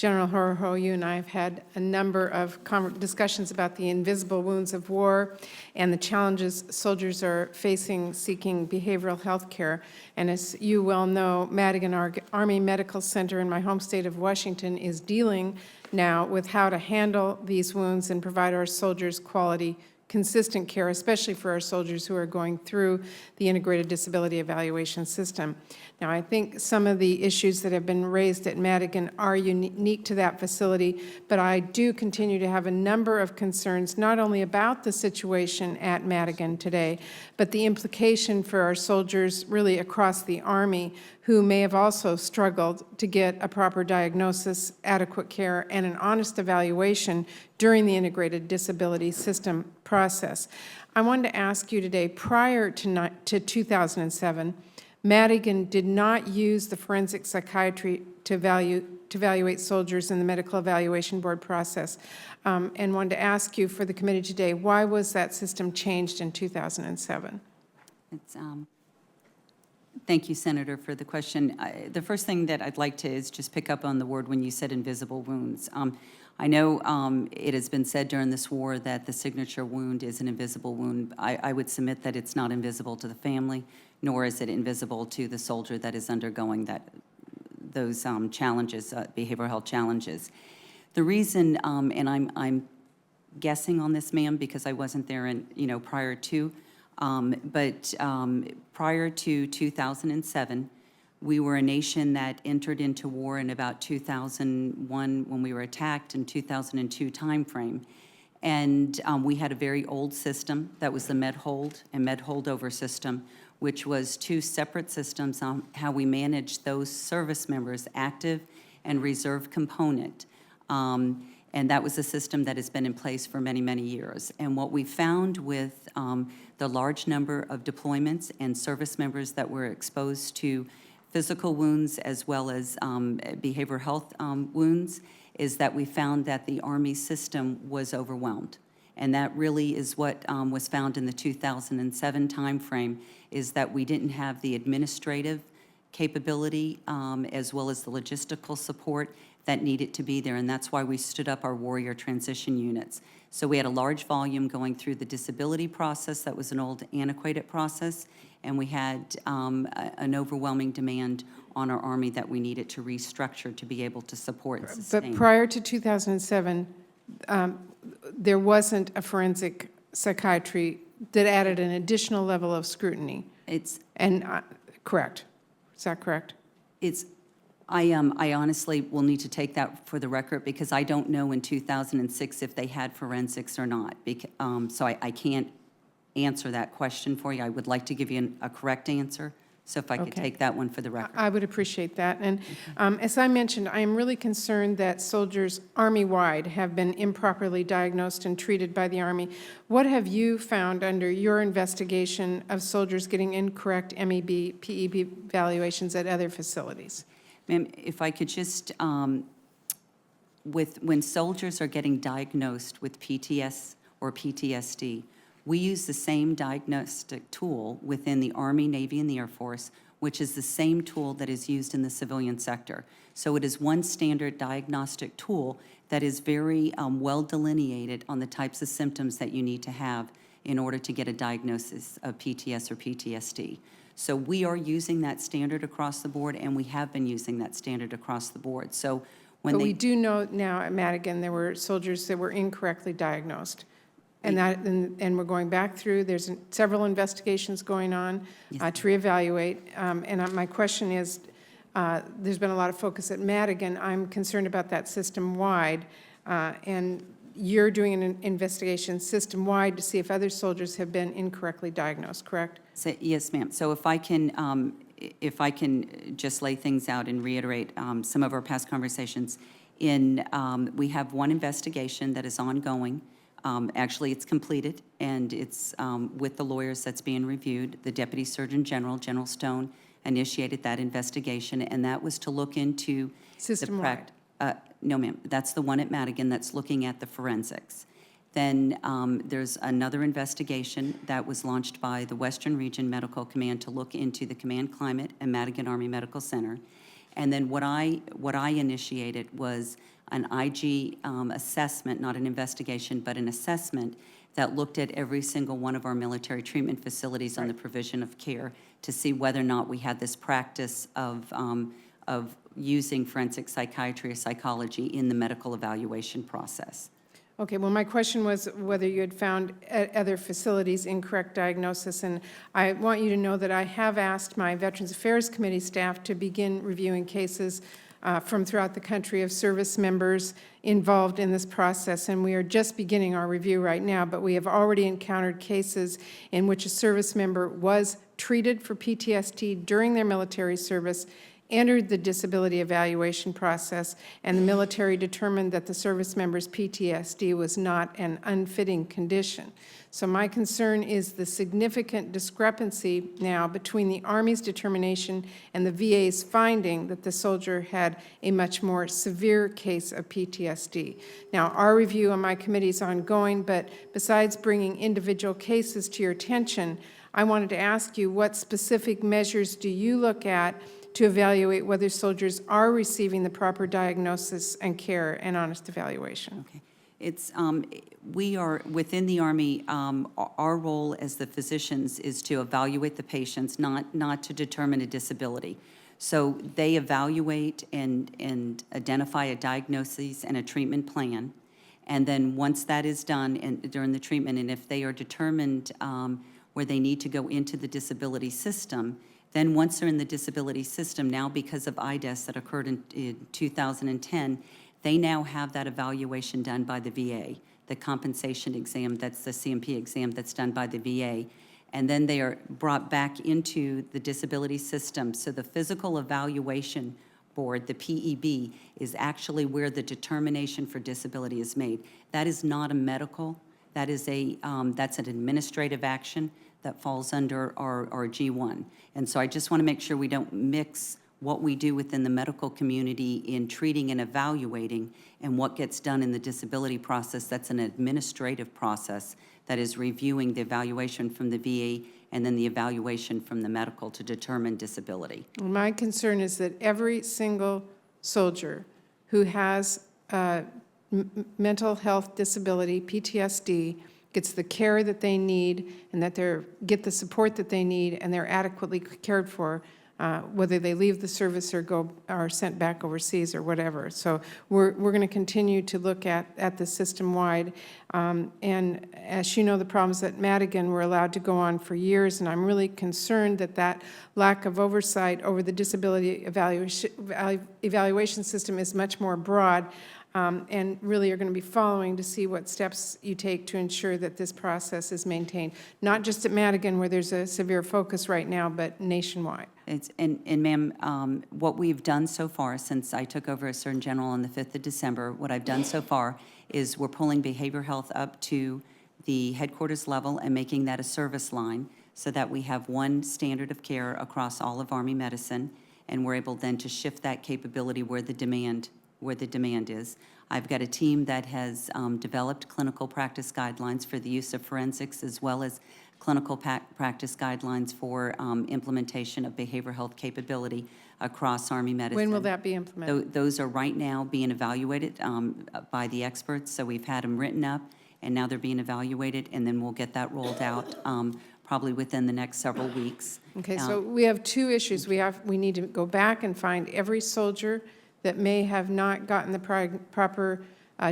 General Horoho, you and I have had a number of discussions about the invisible wounds of war and the challenges soldiers are facing seeking behavioral health care. And as you well know, Madigan Army Medical Center in my home state of Washington is dealing now with how to handle these wounds and provide our soldiers quality, consistent care, especially for our soldiers who are going through the integrated disability evaluation system. Now, I think some of the issues that have been raised at Madigan are unique to that facility, but I do continue to have a number of concerns, not only about the situation at Madigan today, but the implication for our soldiers really across the Army who may have also struggled to get a proper diagnosis, adequate care, and an honest evaluation during the integrated disability system process. I wanted to ask you today, prior to 2007, Madigan did not use the forensic psychiatry to evaluate soldiers in the medical evaluation board process, and wanted to ask you for the committee today, why was that system changed in 2007? Thank you, Senator, for the question. The first thing that I'd like to is just pick up on the word when you said invisible wounds. I know it has been said during this war that the signature wound is an invisible wound. I would submit that it's not invisible to the family, nor is it invisible to the soldier that is undergoing those challenges, behavioral health challenges. The reason, and I'm guessing on this, ma'am, because I wasn't there in, prior to, but prior to 2007, we were a nation that entered into war in about 2001 when we were attacked, in 2002 timeframe. And we had a very old system that was the MedHold and MedHoldover system, which was two separate systems on how we managed those service members, active and reserve component. And that was a system that has been in place for many, many years. And what we found with the large number of deployments and service members that were exposed to physical wounds as well as behavioral health wounds is that we found that the Army system was overwhelmed. And that really is what was found in the 2007 timeframe, is that we didn't have the administrative capability as well as the logistical support that needed to be there, and that's why we stood up our warrior transition units. So we had a large volume going through the disability process that was an old antiquated process, and we had an overwhelming demand on our Army that we needed to restructure to be able to support and sustain. But prior to 2007, there wasn't a forensic psychiatry that added an additional level of scrutiny. Correct. Is that correct? I honestly will need to take that for the record because I don't know in 2006 if they had forensics or not. So I can't answer that question for you. I would like to give you a correct answer. So if I could take that one for the record. I would appreciate that. And as I mentioned, I am really concerned that soldiers Army-wide have been improperly diagnosed and treated by the Army. What have you found under your investigation of soldiers getting incorrect MEB, PEB evaluations at other facilities? Ma'am, if I could just, when soldiers are getting diagnosed with PTS or PTSD, we use the same diagnostic tool within the Army, Navy, and the Air Force, which is the same tool that is used in the civilian sector. So it is one standard diagnostic tool that is very well delineated on the types of symptoms that you need to have in order to get a diagnosis of PTS or PTSD. So we are using that standard across the board, and we have been using that standard across the board. So when we do know now at Madigan there were soldiers that were incorrectly diagnosed. And we're going back through, there's several investigations going on to reevaluate. And my question is, there's been a lot of focus at Madigan. I'm concerned about that system-wide. And you're doing an investigation system-wide to see if other soldiers have been incorrectly diagnosed, correct? So, yes, ma'am. So if I can just lay things out and reiterate some of our past conversations. We have one investigation that is ongoing. Actually, it's completed, and it's with the lawyers that's being reviewed. The Deputy Surgeon General, General Stone, initiated that investigation, and that was to look into system-wide. No, ma'am. That's the one at Madigan that's looking at the forensics. Then there's another investigation that was launched by the Western Region Medical Command to look into the command climate at Madigan Army Medical Center. And then what I initiated was an IG assessment, not an investigation, but an assessment that looked at every single one of our military treatment facilities on the provision of care to see whether or not we had this practice of using forensic psychiatry or psychology in the medical evaluation process. Okay, well, my question was whether you had found at other facilities incorrect diagnosis, and I want you to know that I have asked my Veterans Affairs Committee staff to begin reviewing cases from throughout the country of service members involved in this process, and we are just beginning our review right now, but we have already encountered cases in which a service member was treated for PTSD during their military service, entered the disability evaluation process, and the military determined that the service member's PTSD was not an unfitting condition. So my concern is the significant discrepancy now between the Army's determination and the VA's finding that the soldier had a much more severe case of PTSD. Now, our review on my committee is ongoing, but besides bringing individual cases to your attention, I wanted to ask you, what specific measures do you look at to evaluate whether soldiers are receiving the proper diagnosis and care and honest evaluation? Okay. It's, we are, within the Army, our role as the physicians is to evaluate the patients, not to determine a disability. So they evaluate and identify a diagnosis and a treatment plan. And then once that is done during the treatment, and if they are determined where they need to go into the disability system, then once they're in the disability system, now because of IDES that occurred in 2010, they now have that evaluation done by the VA, the compensation exam, that's the CMP exam that's done by the VA. And then they are brought back into the disability system. So the physical evaluation board, the PEB, is actually where the determination for disability is made. That is not a medical, that is that's an administrative action that falls under our G1. And so I just want to make sure we don't mix what we do within the medical community in treating and evaluating and what gets done in the disability process. That's an administrative process that is reviewing the evaluation from the VA and then the evaluation from the medical to determine disability. My concern is that every single soldier who has mental health disability, PTSD, gets the care that they need and that they get the support that they need and they're adequately cared for, whether they leave the service or are sent back overseas or whatever. So we're going to continue to look at the system-wide. And as you know, the problems at Madigan were allowed to go on for years, and I'm really concerned that that lack of oversight over the disability evaluation system is much more broad. And really are going to be following to see what steps you take to ensure that this process is maintained, not just at Madigan where there's a severe focus right now, but nationwide. And ma'am, what we've done so far since I took over as Surgeon General on the 5th of December, what I've done so far is we're pulling behavioral health up to the headquarters level and making that a service line so that we have one standard of care across all of Army medicine, and we're able then to shift that capability where the demand is. I've got a team that has developed clinical practice guidelines for the use of forensics as well as clinical practice guidelines for implementation of behavioral health capability across Army medicine. When will that be implemented? Those are right now being evaluated by the experts. So we've had them written up and now they're being evaluated, and then we'll get that rolled out probably within the next several weeks. Okay, so we have two issues. We need to go back and find every soldier that may have not gotten the proper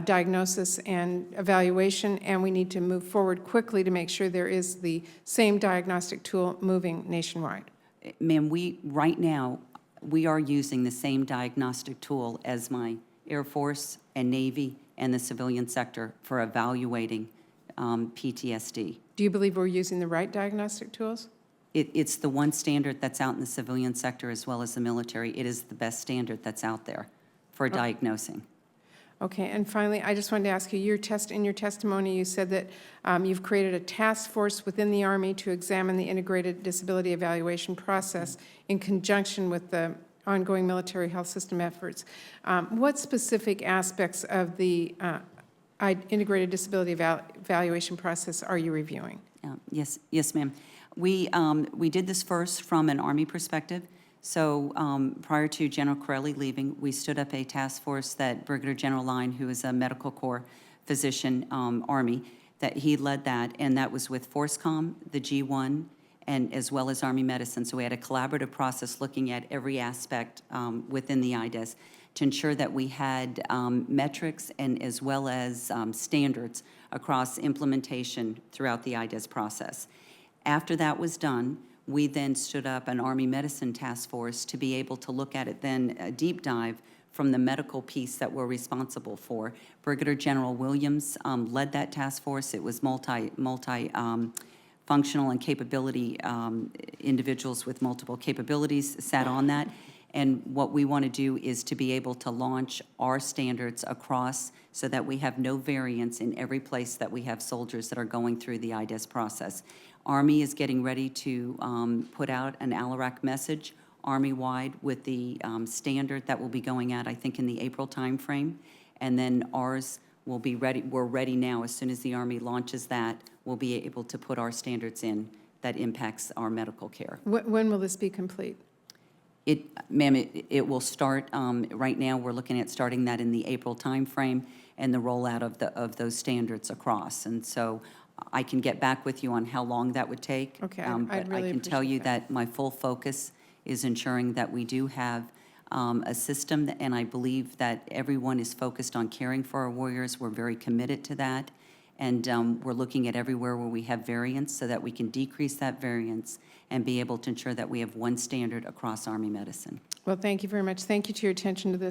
diagnosis and evaluation, and we need to move forward quickly to make sure there is the same diagnostic tool moving nationwide. Ma'am, right now, we are using the same diagnostic tool as my Air Force and Navy and the civilian sector for evaluating PTSD. Do you believe we're using the right diagnostic tools? It's the one standard that's out in the civilian sector as well as the military. It is the best standard that's out there for diagnosing. Okay, and finally, I just wanted to ask you, in your testimony, you said that you've created a task force within the Army to examine the integrated disability evaluation process in conjunction with the ongoing military health system efforts. What specific aspects of the integrated disability evaluation process are you reviewing? Yes, ma'am. We did this first from an Army perspective. So prior to General Corelli leaving, we stood up a task force that Brigadier General Line, who is a medical corps physician, Army, that he led that, and that was with FORSCOM, the G1, and as well as Army Medicine. So we had a collaborative process looking at every aspect within the IDES to ensure that we had metrics and as well as standards across implementation throughout the IDES process. After that was done, we then stood up an Army Medicine task force to be able to look at it then, a deep dive from the medical piece that we're responsible for. Brigadier General Williams led that task force. It was functional and capability individuals with multiple capabilities sat on that. And what we want to do is to be able to launch our standards across so that we have no variance in every place that we have soldiers that are going through the IDES process. Army is getting ready to put out an ALARAC message Army-wide with the standard that will be going out, I think, in the April timeframe. And then ours will be ready. We're ready now. As soon as the Army launches that, we'll be able to put our standards in that impacts our medical care. When will this be complete? Ma'am, it will start, right now, we're looking at starting that in the April timeframe and the rollout of those standards across. And so I can get back with you on how long that would take. Okay, But I'd really I can tell you appreciate that my full focus is ensuring that we do have a system, and I believe that everyone is focused on caring for our warriors. We're very committed to that. And we're looking at everywhere where we have variance so that we can decrease that variance and be able to ensure that we have one standard across Army medicine. Well, thank you very much. Thank you to your attention to this.